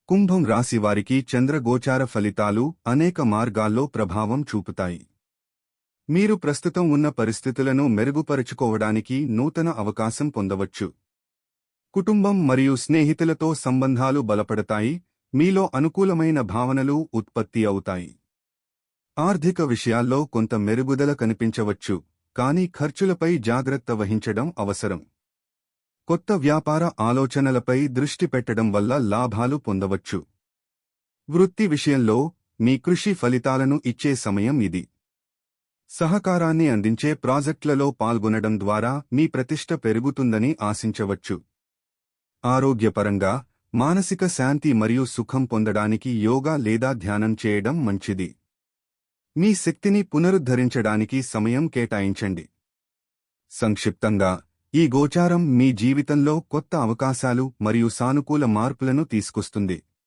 కుంభం రాశి వారికి చంద్రగోచార ఫలితాలు అనేక మార్గాల్లో ప్రభావం చూపుతాయి. మీరు ప్రస్తుతం ఉన్న పరిస్థితులను మెరుగుపరుచుకోవడానికి నూతన అవకాశం పొందవచ్చు. కుటుంబం మరియు స్నేహితులతో సంబంధాలు బలపడతాయి, మీలో అనుకూలమైన భావనలు ఉత్పత్తి అవుతాయి. ఆర్థిక విషయాల్లో కొంత మెరుగుదల కనిపించవచ్చు, కానీ ఖర్చులపై జాగ్రత్త వహించడం అవసరం. కొత్త వ్యాపార ఆలోచనలపై దృష్టి పెట్టడం వల్ల లాభాలు పొందవచ్చు. వృత్తి విషయంలో మీ కృషి ఫలితాలను ఇచ్చే సమయం ఇది. సహకారాన్ని అందించే ప్రాజెక్టులలో పాల్గొనడం ద్వారా మీ ప్రతిష్ట పెరుగుతుందని ఆశించవచ్చు. ఆరోగ్యపరంగా మానసిక శాంతి మరియు సుఖం పొందడానికి యోగా లేదా ధ్యానం చేయడం మంచిది. మీ శక్తిని పునరుద్ధరించడానికి సమయం కేటాయించండి. సంక్షిప్తంగా, ఈ గోచారం మీ జీవితంలో కొత్త అవకాశాలు మరియు సానుకూల మార్పులను తీసుకొస్తుంది.